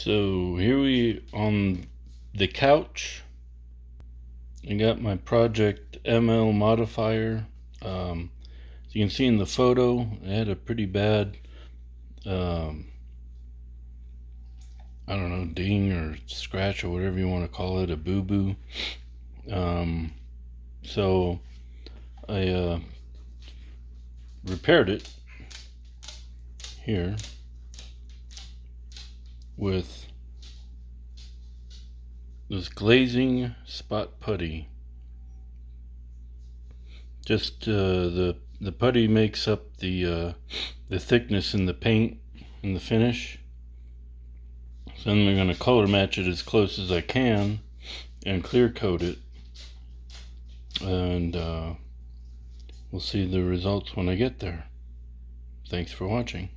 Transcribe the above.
So here we on the couch. I got my project ML Modifier. As you can see in the photo, I had a pretty bad I don't know, ding or scratch or whatever you want to call it, a boo-boo. So I repaired it here with this glazing spot putty. Just the putty makes up the thickness in the paint and the finish. So then I'm going to color match it as close as I can and clear coat it, and we'll see the results when I get there. Thanks for watching.